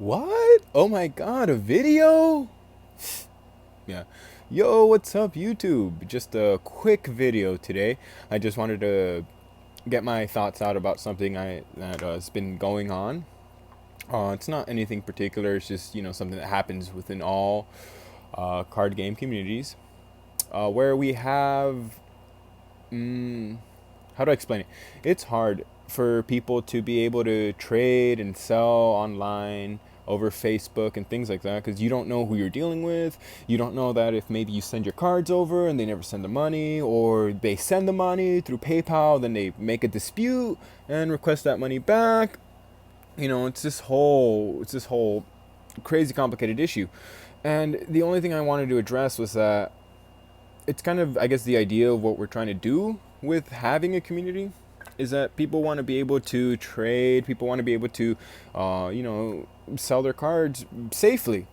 What? Oh my god, a video? Yeah. Yo, what's up, YouTube? Just a quick video today. I just wanted to get my thoughts out about something that has been going on. It's not anything particular. It's just something that happens within all card game communities, where we have how do I explain it? It's hard for people to be able to trade and sell online over Facebook and things like that because you don't know who you're dealing with. You don't know that if maybe you send your cards over and they never send the money, or they send the money through PayPal, then they make a dispute and request that money back. It's this whole crazy complicated issue. And the only thing I wanted to address was that it's kind of, I guess, the idea of what we're trying to do with having a community is that people want to be able to trade, people want to be able to, sell their cards safely.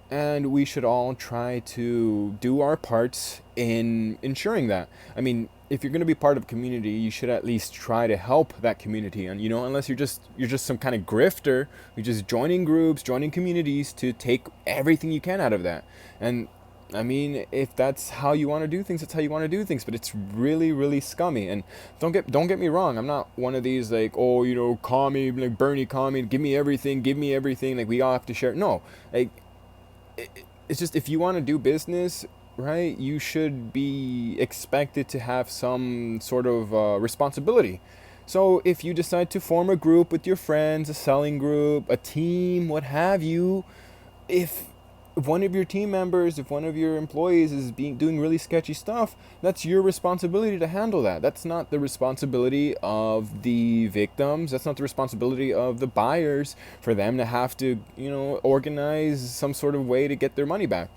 And we should all try to do our parts in ensuring that. I mean, if you're going to be part of a community, you should at least try to help that community. And unless you're just some kind of grifter, you're just joining groups, joining communities to take everything you can out of that. And I mean, if that's how you want to do things, that's how you want to do things. But it's really, really scummy. And don't get me wrong. I'm not one of these like, oh, call me like Bernie, call me, give me everything, give me everything. Like we all have to share. No, like it's just if you want to do business, right, you should be expected to have some sort of responsibility. So if you decide to form a group with your friends, a selling group, a team, what have you, if one of your team members, if one of your employees is doing really sketchy stuff, that's your responsibility to handle that. That's not the responsibility of the victims. That's not the responsibility of the buyers for them to have to, organize some sort of way to get their money back.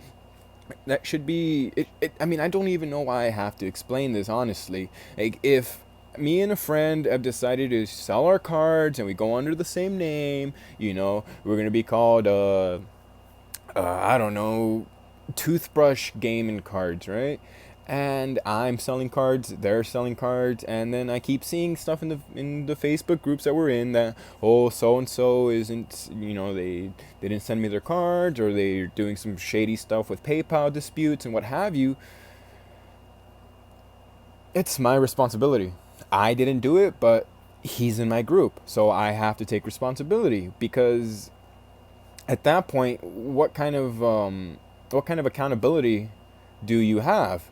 That should be it. I mean, I don't even know why I have to explain this, honestly. Like, if me and a friend have decided to sell our cards and we go under the same name, we're gonna be called I don't know, toothbrush gaming cards, right? And I'm selling cards, they're selling cards, and then I keep seeing stuff in the Facebook groups that we're in that, oh, so and so isn't, they didn't send me their cards, or they're doing some shady stuff with PayPal disputes and what have you. It's my responsibility. I didn't do it, but he's in my group, so I have to take responsibility because at that point, what kind of accountability do you have?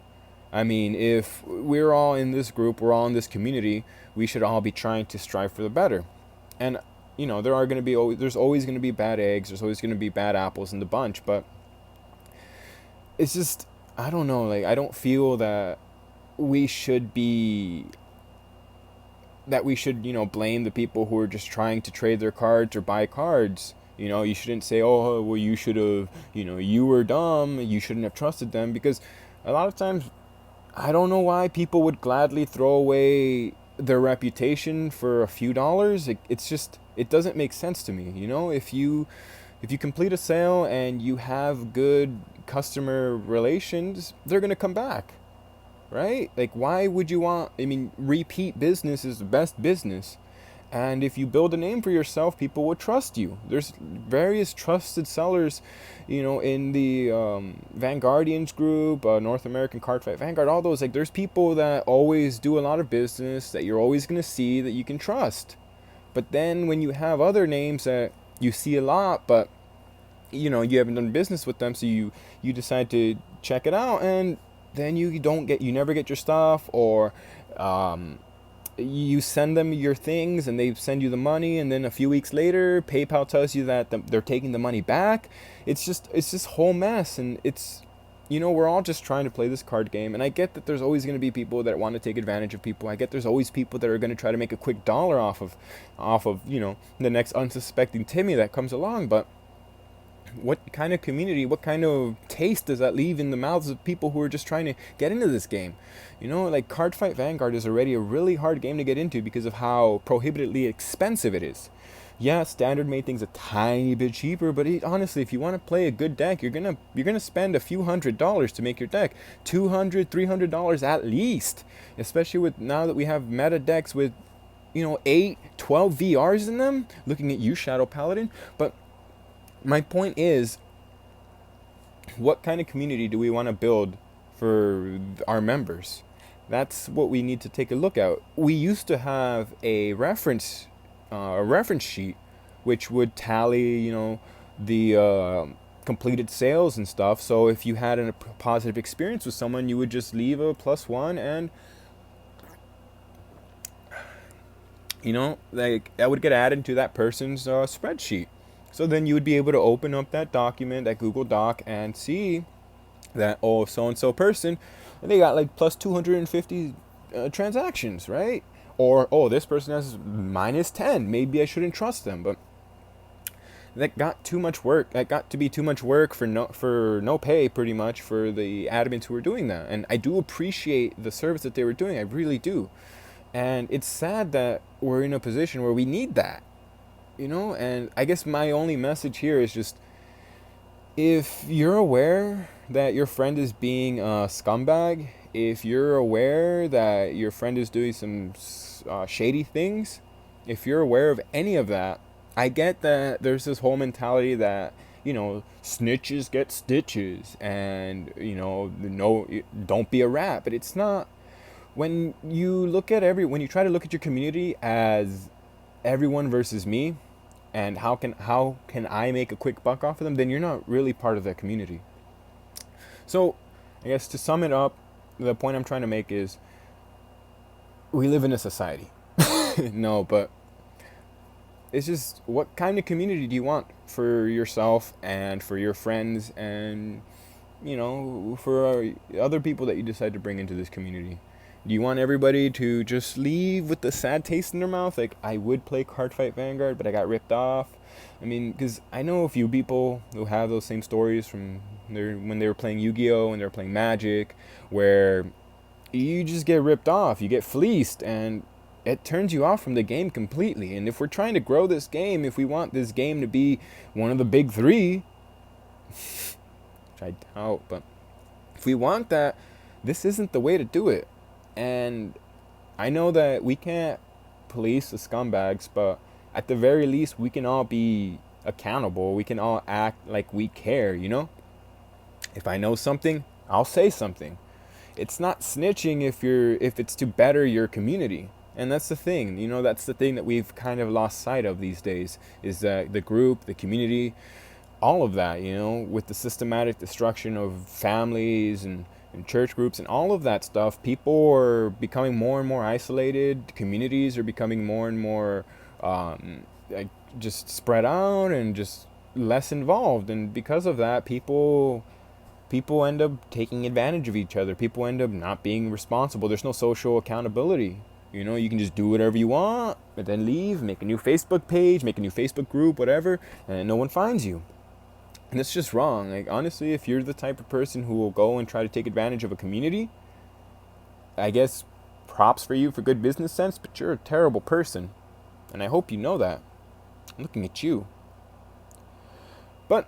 I mean, if we're all in this group, we're all in this community, we should all be trying to strive for the better. And there's always going to be bad eggs, there's always going to be bad apples in the bunch, but it's just, I don't know, like I don't feel that we should be blame the people who are just trying to trade their cards or buy cards. You shouldn't say, oh, well, you should have, you were dumb, you shouldn't have trusted them, because a lot of times, I don't know why people would gladly throw away their reputation for a few dollars. It's just, it doesn't make sense to me. If you complete a sale and you have good customer relations, they're going to come back, right? Like, why would you want, I mean, repeat business is the best business. And if you build a name for yourself, people will trust you. There's various trusted sellers, in the Vanguardians group, North American Card Fight Vanguard, all those. Like, there's people that always do a lot of business that you're always going to see that you can trust. But then when you have other names that you see a lot, but, you haven't done business with them, so you decide to check it out, and then you never get your stuff, or you send them your things and they send you the money, and then a few weeks later PayPal tells you that they're taking the money back. It's this whole mess, and we're all just trying to play this card game, and I get that there's always going to be people that want to take advantage of people. I get there's always people that are going to try to make a quick dollar off of the next unsuspecting Timmy that comes along, but what kind of community, what kind of taste does that leave in the mouths of people who are just trying to get into this game? Like Card Fight Vanguard is already a really hard game to get into because of how prohibitively expensive it is. Yeah, standard made things a tiny bit cheaper, but honestly, if you want to play a good deck, you're gonna spend a few $100s to make your deck, $200, $300 at least. Especially with now that we have meta decks with 8, 12 VRs in them. Looking at you, Shadow Paladin, but My point is, what kind of community do we want to build for our members? That's what we need to take a look at. We used to have a reference sheet, which would tally, the completed sales and stuff. So if you had a positive experience with someone, you would just leave a +1, and like that would get added to that person's spreadsheet. So then you would be able to open up that document, that Google Doc, and see that, oh, so and so person, they got like plus 250 transactions, right? Or, oh, this person has -10. Maybe I shouldn't trust them. But that got too much work. That got to be too much work for no pay, pretty much, for the admins who were doing that. And I do appreciate the service that they were doing. I really do. And it's sad that we're in a position where we need that, And I guess my only message here is just, if you're aware that your friend is being a scumbag, if you're aware that your friend is doing some shady things, if you're aware of any of that, I get that there's this whole mentality that, snitches get stitches, and, no, don't be a rat. But it's not. When you try to look at your community as everyone versus me, and how can I make a quick buck off of them, then you're not really part of that community. So, I guess to sum it up, the point I'm trying to make is, we live in a society. No, but it's just, what kind of community do you want for yourself and for your friends, and for other people that you decide to bring into this community? Do you want everybody to just leave with the sad taste in their mouth? Like, I would play Cardfight Vanguard, but I got ripped off. I mean, because I know a few people who have those same stories from when they were playing Yu-Gi-Oh! And they were playing Magic, where you just get ripped off, you get fleeced, and it turns you off from the game completely. And if we're trying to grow this game, if we want this game to be one of the big three, which I doubt, but if we want that, this isn't the way to do it. And I know that we can't police the scumbags, but at the very least, we can all be accountable. We can all act like we care, If I know something, I'll say something. It's not snitching if it's to better your community. And that's the thing, that's the thing that we've kind of lost sight of these days, is that the group, the community, all of that, with the systematic destruction of families and church groups and all of that stuff, people are becoming more and more isolated. Communities are becoming more and more like, just spread out and just less involved. And because of that, people end up taking advantage of each other. People end up not being responsible. There's no social accountability. You can just do whatever you want, but then leave, make a new Facebook page, make a new Facebook group, whatever, and no one finds you. And it's just wrong. Like, honestly, if you're the type of person who will go and try to take advantage of a community, I guess props for you for good business sense, but you're a terrible person. And I hope you know that. I'm looking at you. But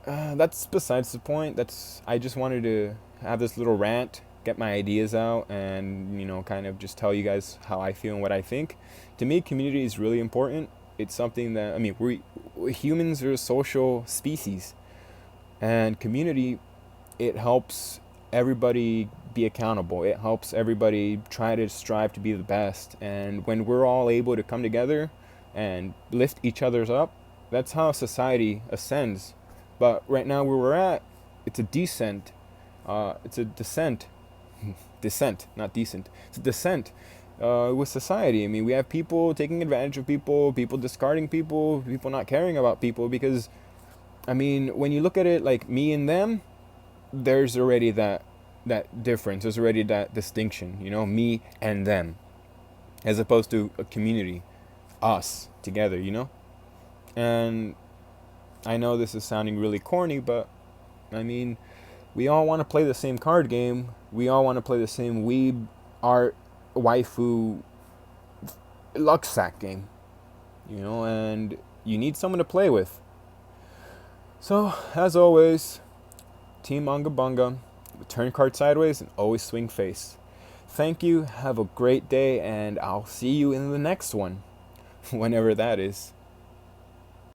that's besides the point. I just wanted to have this little rant, get my ideas out, and, kind of just tell you guys how I feel and what I think. To me, community is really important. It's something that, humans are a social species, and community, it helps everybody be accountable. It helps everybody try to strive to be the best. And when we're all able to come together and lift each other's up, that's how society ascends. But right now, where we're at, it's a descent. It's a descent. Descent, not decent. It's a descent. With society. We have people taking advantage of people discarding people not caring about people, because, when you look at it like me and them, there's already that difference, there's already that distinction, me and them, as opposed to a community, us, together, And I know this is sounding really corny, but, we all want to play the same card game, we all want to play the same weeb, art, waifu luck sack game, and you need someone to play with. So, as always, Team Unga Bunga, turn card sideways and always swing face. Thank you, have a great day, and I'll see you in the next one, whenever that is.